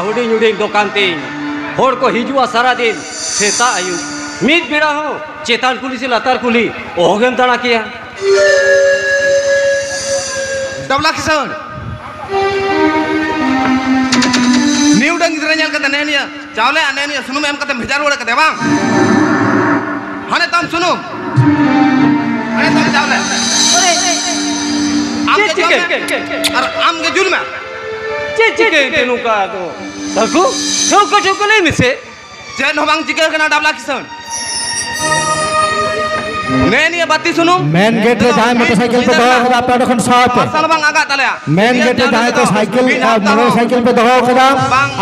हुडिंग हुडिंग दुकान तीन होड़ को हिजुआ सारा दिन सेता आयु मिद बेड़ा हो चेतान कुली से लतार कुली ओगेम दाना किया डबला किसान न्यू डंग इधर nyal kata nenia चावले nenia sunum em kata भेजार वोड़ा kata bang हने तम sunum हने तम चावले आम के जुल में और आम के जुल में चिके तेनु का तो सको चौको नहीं मिसे जेन हो बांग चिके कना डबला किसान नैनी बाती सुनो मेन गेट रे जाए मोटरसाइकिल पे दहो कदा आपन खन साथ साल बांग आगा तले मेन गेट रे जाए तो साइकिल और मोटरसाइकिल पे दहो कदा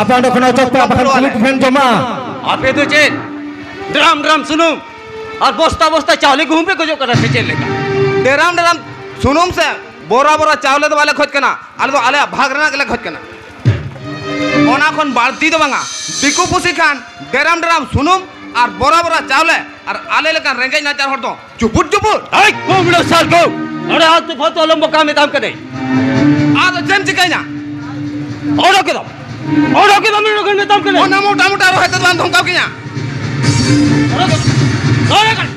आपन खन चौक पे आपन पुलिस फैन जमा आपे तो चेन ड्रम सुनो और बस्ता चावले घूम पे को जो करा से चेन लेका ड्रम सुनुम से बोरा चावले तो वाले खोज कना आले तो आले भाग रना के खोज कना ओना खन बाल्टी तो बांगा दिकु पुसी खान ड्रम सुनुम और बोरा चावले और आले लेकर रेंगे नाचार हर तो चुपुट आई कोमड़ो साल को अरे आज तो बहुत लंबा काम है काम करे आज तो जेम चिकाई ना और के दम मेरे में काम करे ओना मोटा रहे तो बांध धमकाव किया और कर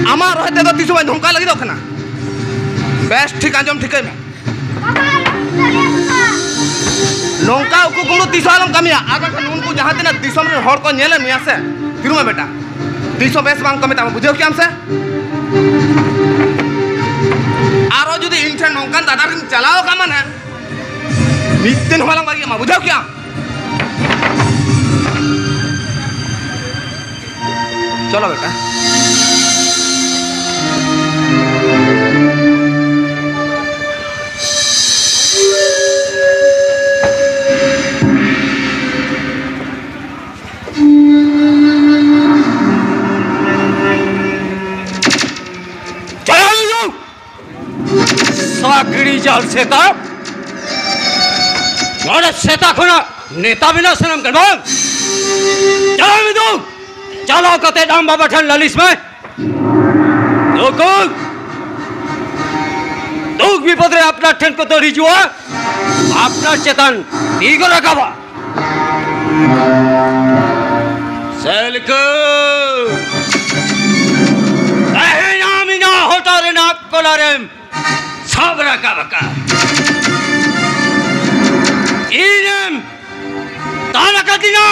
आमा रहते तो तीसो बांध धमका लगी दो खना बेस्ट ठीक आंजम ठीक है मैं नौका उनको कुलो तीसो आलम कमिया आगे खन उनको जहाँ तेना तीसो में हर को नेले मिया से किरू में बेटा तीसो बेस्ट बांग कमिता में बुझे क्या हमसे आरो जुदी इंटर नौका दादा किन चलाओ का मन है मित्तिन हमारा बागी माँ बुझे क्या चलो बेटा सागड़ी जाल सेता और सेता खुना नेता बिना सनम कर बोल चलो भी दो चलाओ कते नाम बाबा ठन ललिस में दुख विपद रे अपना ठन को तो रिजुआ अपना चेतन तीगो रखावा सेलको नामिना होटारे ना कोलारेम सब रखा बका इनम ताना कतिना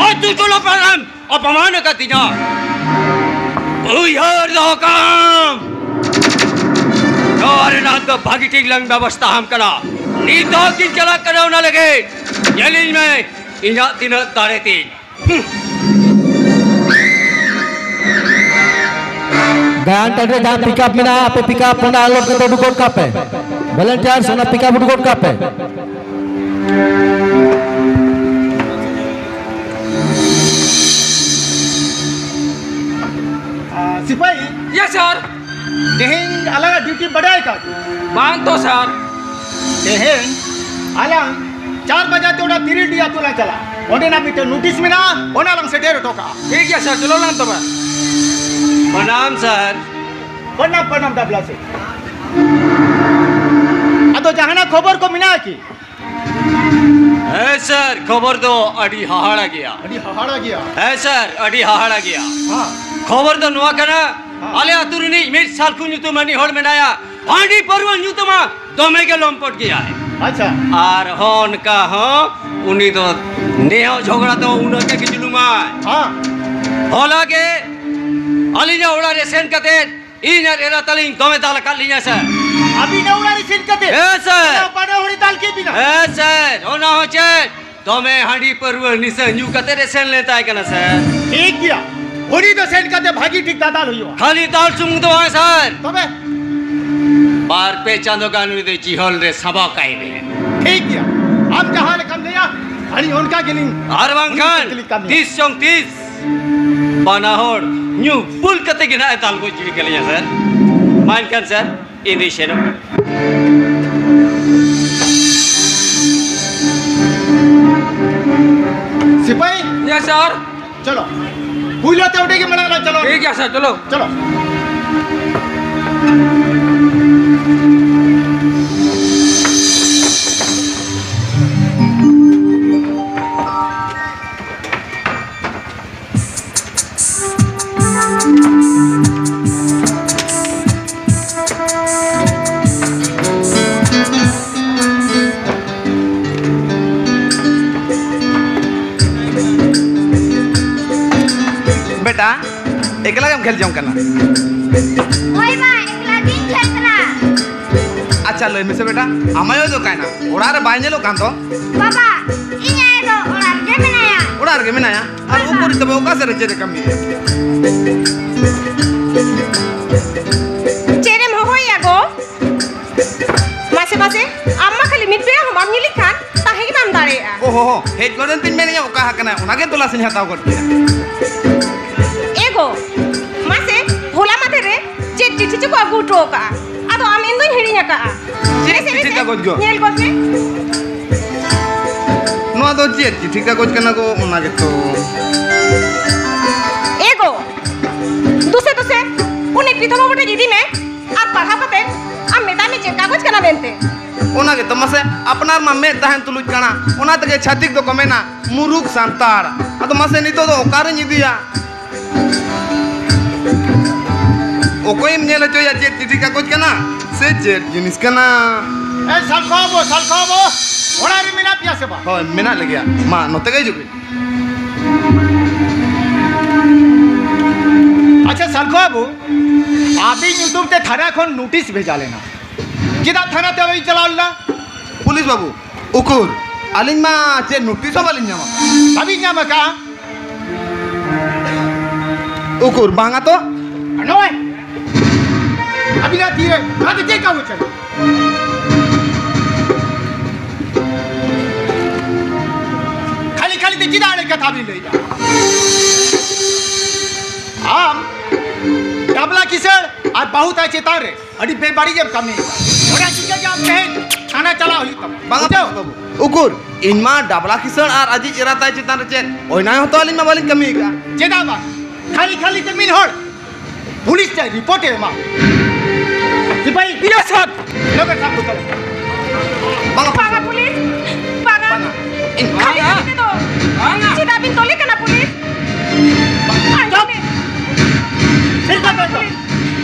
और तू तो लपरम अपमान कतिना ओ यार दोकाम और ना तो भागी ठीक लंग व्यवस्था हम करा नी तो किन चला करे ना लगे यली में इना दिन तारे तीन गायन टेंडर जहाँ पिकअप में ना पे पिकअप होना लोग के तो डुकोट का पे वॉलंटियर सोना पिकअप डुकोट का पे सिपाही यस सर तेहेन अलग ड्यूटी बढ़ाए का बांध तो सर तेहेन अलग 4 बजे तोड़ा 3 दिया तोला चला ओने ना बीते नोटिस में ना ओना लंग से डेर टोका ठीक है सर चलो ना तो बा प्रणाम सर प्रणाम डबला से तो जहाना खबर को मिला की है सर खबर तो अड़ी हाहाड़ा गया अड़ी हहाड़ा गया है सर अड़ी हाहाड़ा गया हां खबर तो नुआ कना आले अतुरनी मिट साल कुन्यु तो मनी होड़ में नाया हांडी परवन न्यू तो मा दोमे के लंपट गया है अच्छा आर होन का हो उनी तो नेहो झगड़ा तो उन के किचलुमा हां होला के अलीना उड़ा रे सेन कते इन एरा तलिंग तोमे दाल का लिया सर अभी न उड़ा रे सिन कते ए सर पाना होड़ी ताल के बिना ए सर ओना हो चे तोमे हांडी परवन निसे न्यू कते रे सेन लेता है कना सर ठीक किया होड़ी तो सेन कते भागी ठीक दादाल होइयो खाली दाल सुंग तो है सर तबे बार पे चांदो कानूनी दे चिहल रे सबा काई रे ठीक किया हम जहां कम दिया हनी उनका गिलिंग आरवान खान 30 चौंग 30 बनाहोड़ न्यू पुल कते गिना ताल को जिड़ी के लिए सर मान कर सर इन दिशेनो सिपाही यस सर चलो भूलो ते उठे के मना चलो ठीक है सर चलो चलो बेटा एकला गेम खेल जाऊं करना ओए बा एकला दिन खेल करा अच्छा लो मिसे बेटा आमायो दो कायना ओड़ा रे बाइने लो कान तो बाबा इने दो ओरार के मेनाया ओड़ा रे मेनाया और ऊपर तबे ओका से रचे कमी चेरे मोहोया गो मासे मासे अम्मा खाली मिट पे हम आमनी लिखान ताहे की नाम दारे ओहो हेड गोदन तीन मेने ओका हकना उनागे तोला से हताव करते एगो मासे भोला माथे रे जे चिठी को आगु टोका आदो आम इंदो हिड़िया का चिठी का गोजगो नेल गोसे नो दो चिठी का गोज कना को उनागे तो एगो दूसरे उन्हें कितनो बटे दीदी में आप पढ़ा पाते आप मेदा में जे कागज कना बेनते ओनागे तो मसे अपनार मा में तहन तुलुज कना ओना तके छातिक दो कमेना मुरुक सांतार अतो मसे नितो दो ओकार निदिया ओकोइम नेला जो या चिठी का कुछ कना से जे जिनिस कना ए सलखाबो ओड़ा रे मिना पिया से बा हो मिना ले गया मा नते गई जुबी अच्छा सलखाबो अभी यूट्यूब ते थाना खन नोटिस भेजा लेना किदा थाना ते वही चलावला पुलिस बाबू उकुर आलिन मा जे नोटिस वालिन न्यामा अभी न्यामा का उकुर बांगा तो नोए अभी ना दिए ना ते का हो चल खाली ते जिदाने का थाबी ले जा आम डबला किसर आज बहुत अच्छे तारे अड़ी बेबारी जब कमी ओरा चिका के आप कहे खाना चला होई तब बांगा जाओ बाबू उकुर इनमा डबला किसान और अजी इराता चितान चेक ओइना होतो अलिन मा बालिन कमी का चेदा बा खाली खाली कमीन होड़ पुलिस चाहे रिपोर्ट है मां सिपाही Yes, sir. लोग साहब को Banga pulis. Banga. Kali kali itu. Cita bintoli kena pulis. Stop. Siapa itu?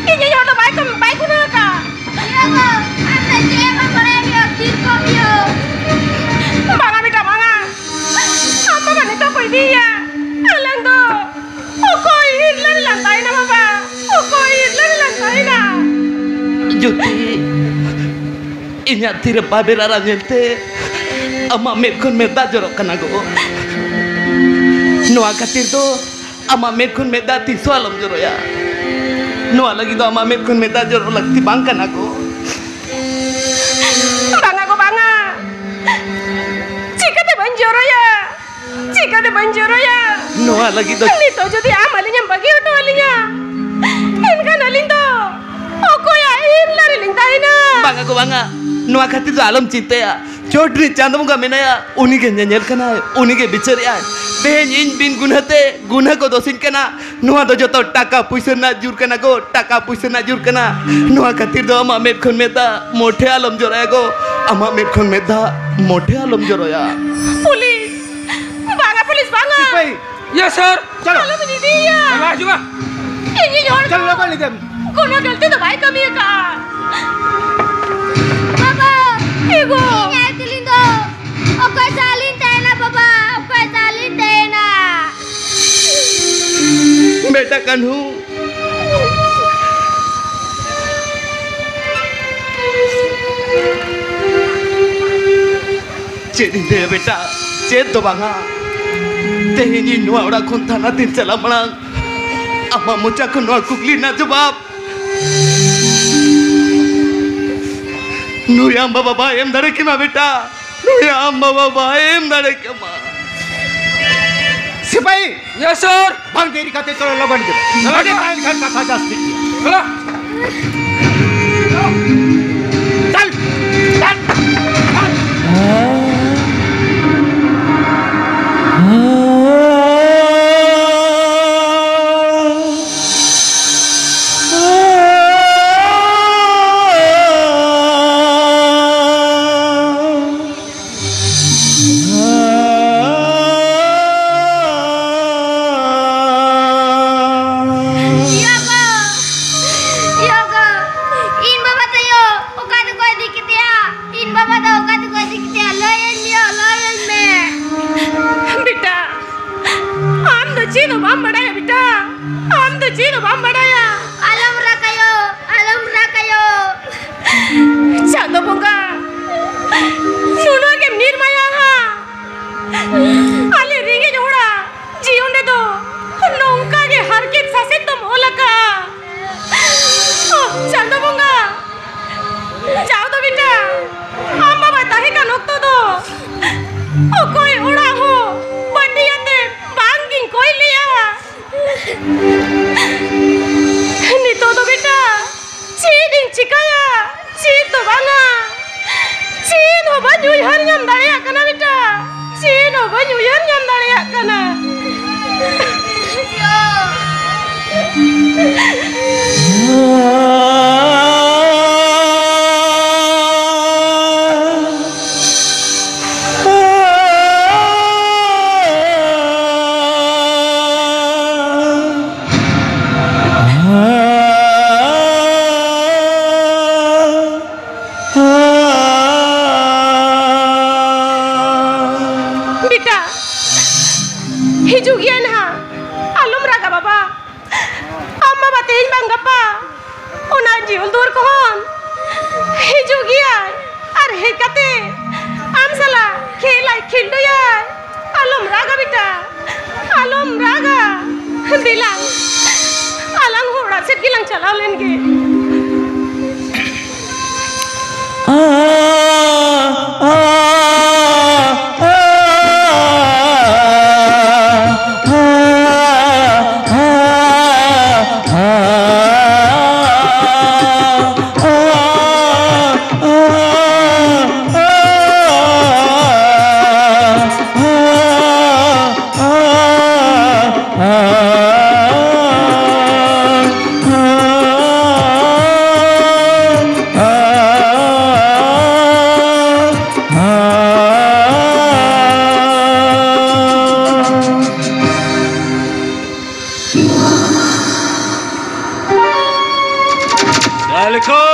Ini yang udah baik guna ka. Iya kok, anda cewek berani tirko bio. Banga bita banga. Apa kan itu koi dia? Alang do. Koi irlan lantai na baba. Koi irlan lantai na. Juti inya tire babera rajelte ama mekon meda jorok kana go noa katir do ama mekon meda ti soalam joro ya noa lagi do ama mekon meda joro lagti bang kana go Banga. Jika te banjoro ya. noa lagi do Nito jadi amalinya bagi itu alinya. Inkan alindo. Oko ya irlan lintai na. banga noa katir do alam cinte ya चोटरी चांदमुगा में नया उन्हीं के नजर करना है उन्हीं के बिचर यार बहन इन बिन गुना को दोषिन करना नुआ दो जो तो टाका पुइसे ना जुर करना को टाका पुइसे ना जुर करना नुआ खातिर दो अमा मेट खन में ता मोटे आलम जो रहे को अमा मेट खन में ता मोटे आलम जो रोया पुलिस banga सिपाही Yes, sir. चलो kalau ini dia Coba, coba. ini orang चलो लोग निकल guna galti to baik kami ka Baba, ego ini tilindo. Oke salin tena baba, oke salin tena. बेटा कन्हू चेदी दे बेटा चेद दो बांगा तेही नुआ उड़ा खुन थाना दिन चला मना अम्मा मुचा को नुआ कुकली ना जवाब नुयाम बाबा एम दरे की माँ बेटा नुयाम बाबा एम दरे की माँ सिपाही Yes, sir. भाग देरी खाते चलो लोग निकल लगे भाई घर का साजा स्पीक Kalau. चल Iya kok. In baba tayo. Oka tu kau dikit ya. In baba tahu oka tu kau dikit ya. Layan dia, layan me. बेटा हम तो चीनो बम बढ़ाया बेटा हम तो चीनो बम बढ़ाया Alam rakayo, alam rakayo. Chando bunga सुनो के निर्माया हा आले रिंगे जोड़ा जीवन दे दो नौका के हर के सासे तुम होला का चांदो bunga जाओ तो बेटा हम बाबा ताहे का नोक तो दो ओ कोई उड़ा हो बंडियाते बांगिंग कोई लिया नीतो तो बेटा चीडिंग चिकाया चीद तो बांगा चीद हो बजू हर nyam दाड़िया कना बेटा चीद हो बजू हर nyam दाड़िया कना बेटा hijugian ha alum raga baba amma batein bang gapa ona jiul dur kohon hijugian ar hekate am sala khelai khildu ya alum raga beta alum raga bilang alang hoda set gilang chalao len ge Salko!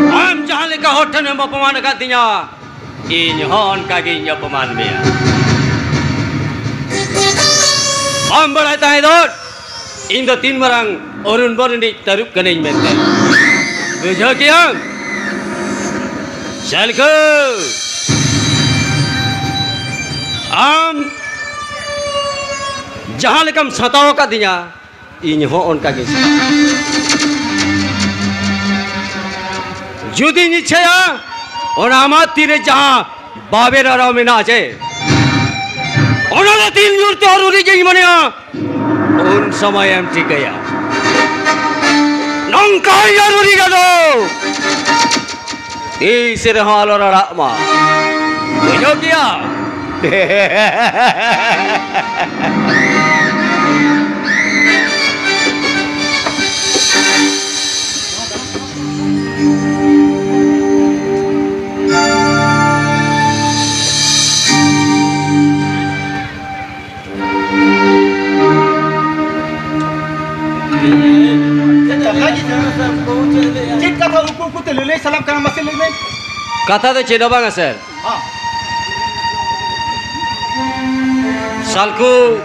Am jahan leka hotan yang peman katanya. Ini hon kaginya peman dia. Am berai tahu dot. Indo 3 marang orun borni tarup kanin mente. Bujuk yang. Salko! Am jahan lekam satawa katanya. Ini hon kagin. Judi ni caya, orang amat tire jah babe rara mina aje. Orang ada 3 jurte oruli jadi mana ya? Un samay am cikaya. Nongkai oruli gado. Isir hal orang rakma. Bujuk dia. Cik kata hukum telele salam kana masih lele. Kata tu cina bang sir. Salku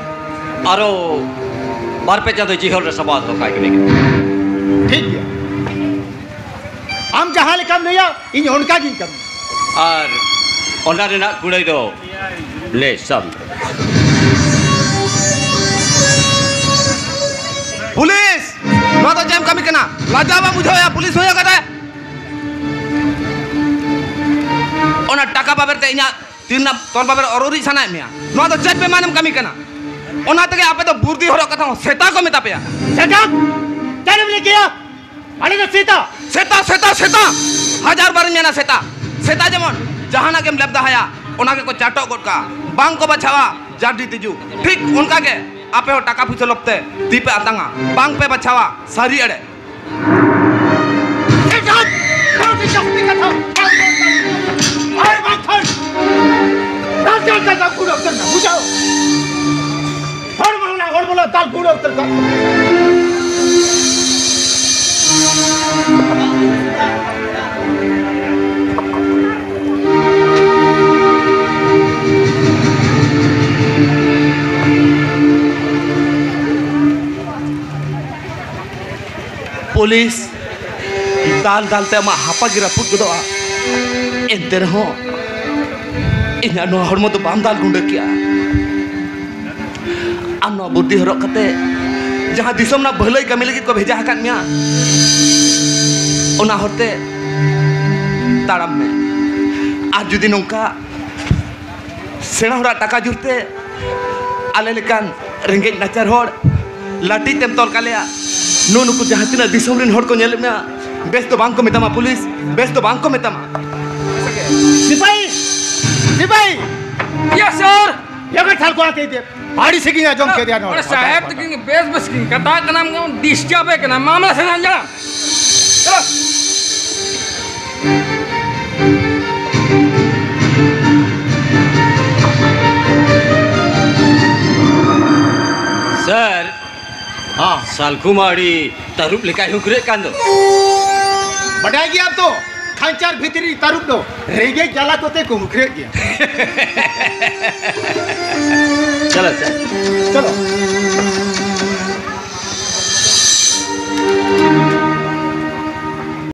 aro barpe jatuh jihol resabad tu kayak gini. ठीक है हम जहाँ ले कम नहीं है इन उनका गिन कम Ar onda rena kulai tu le sam. Police नो तो जैम कमी कना लाजावा मुझे या पुलिस होया कदा ओना टाका बाबर ते इना तीन तोल बाबर औरोरी सना मिया नो तो चेक पे मानम कमी कना ओना तके आपे तो बुर्दी होरो कथा सेता को मेता पेया सेटा क्या ने किया अरे तो सीता सेता सेता सेता 1000 बार मेना सेता सेता जेमन जहाना केम लेबदा हया ओना के को चाटो गोट का बांग को बचावा जाडी तिजू ठीक उनका के आपे हो टाका पुछो लपते ती पे आतांगा बांग पे बचावा सारी अड़े सेटा कौन सी शक्ति का था अरे माथन राजन का दाल पूरा करना बुझाओ हर बोला दाल पूरा उतर का पुलिस दाल दालते मा हापा गिरा पुट गदोआ एंते रहो इना नो हरमो तो बाम दाल गुंडे किया आनो बुद्धि हरक कते जहां दिसम ना भलाई कमी लगी को भेजा हकान मिया ओना हरते ताड़म में आज जुदी नोंका सेना हरा टाका जुरते आले लेकान रेंगेज नाचार होड़ लाठी तेम तोल कालेया नो नुकु जहां तिना दिसम रिन होड़ को नेल में बेस तो बांग को मेतामा पुलिस बेस तो बांग को मेतामा सिपाही सिपाही यस सर ये का थाल को आते थे भाड़ी से किया जम के दिया अरे साहब तो किंग बेस बस किंग कता का नाम का डिस्टर्ब है ना मामला से ना जा चलो Sir, सालकुमारी तारुप लेका हुकरे कांदो बढ़ाएगी आप तो खांचार भीतरी तारुप दो रेगे जाला तो ते को मुखरे गया चलो सर चलो